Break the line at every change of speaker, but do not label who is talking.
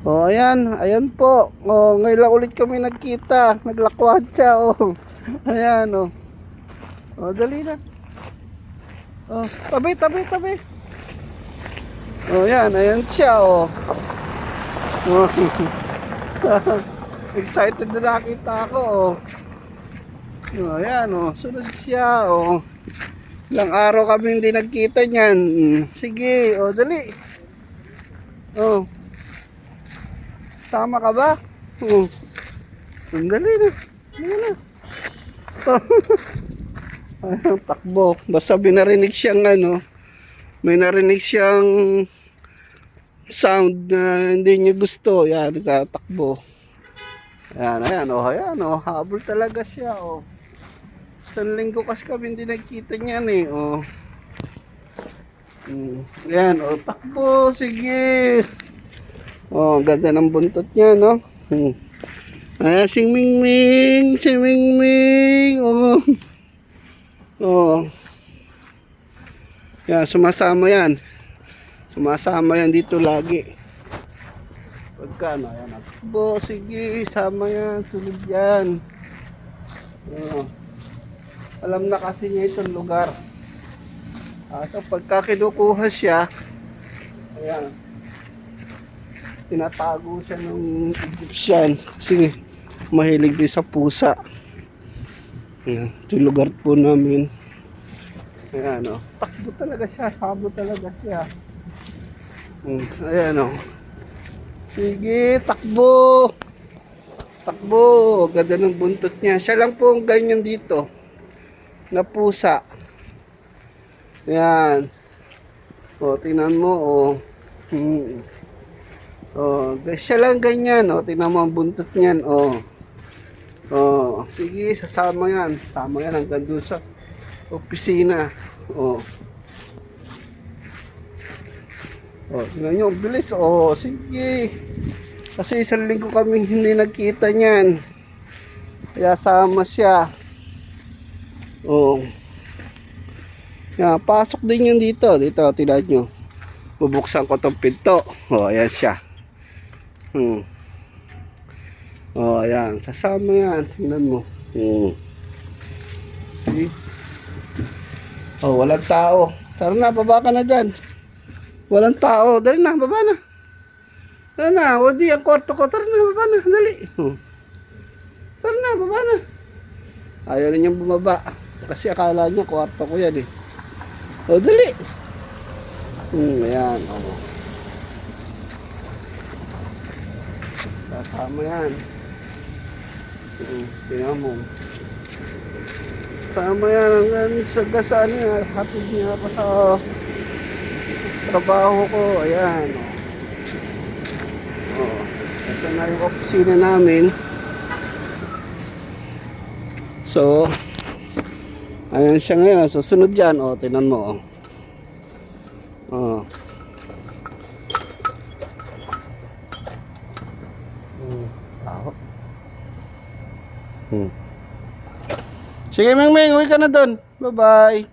Oh, ayan. Ayan po. Oh, ngayon lang ulit kami nagkita. Naglakwat siya, oh. Ayan, oh. Oh, dali na. Oh, tabi, tabi, tabi. Oh, ayan. Ayan siya, oh. Oh. Excited na nakita ako, oh. Oh, ayan, oh. Sunod siya, oh. Ilang araw kami hindi nagkita niyan. Sige, oh, dali. Oh, tama ka ba? Oh, dali na. Dali na. Ayun, takbo. Basta binarinig siyang ano, may narinig siyang sound na hindi niya gusto. Yan, nagtatakbo. Ayan, ayan, oh, ayan, oh, habol talaga siya, oh. Isang linggo kasi kami hindi nagkita niyan, eh, oh. Ayan, oh, takbo, sige. Oh, ganda ng buntot niya, no? Ayan, si Mingming, si Mingming, oh. Oh, yan, sumasama yan. Sumasama yan dito lagi. Pagka, no, ayan, takbo, sige, sama yan, sunod yan. Oh. Alam na kasi niya itong lugar. So pagka kinukuha siya, ayan, tinatago siya ng Egyptian kasi mahilig din sa pusa. Ayan, ito yung lugar po namin. Ayan, oh, takbo talaga siya, habol talaga siya. Ayan, oh, sige, takbo, takbo, ganda ng buntot niya. Siya lang po ang ganyan dito na pusa. Ayan, oh, tingnan mo, oh. Oh, siya lang ganyan, oh, tingnan mo ang buntot niyan, oh. Oh, sige, sasama yan. Sama yan hanggang doon sa opisina. Oh. Oh, tingnan nyo, bilis. Oh, sige. Kasi isang linggo kami hindi nagkita niyan. Kaya sama siya. Oh. Yan, pasok din yan dito. Dito, tingnan nyo. Bubuksan ko tong pinto. Oh, ayan siya. Oh, ayan. Sasama yan. Tingnan mo. See? Oh, walang tao. Tara na, baba ka na dyan. Walang tao. Dali na, baba na. Tara na, o di ang kwarto ko. Tara na, baba na. Dali. Tara na, baba na. Ayaw rin niyang bumaba. Kasi akala niya kwarto ko yan, eh. O, dali. Ayan. Oh. Kasama yan. Tingnan mo. Kasama yan hanggang sa gasaan niya. Hatid niya pa sa trabaho ko. Ayan. Oh. Ito na yung opisina namin. So, ayan siya ngayon. So, sunod dyan. O, tingnan mo. Oh. Sige, Mingming, uwi ka na doon. Bye-bye.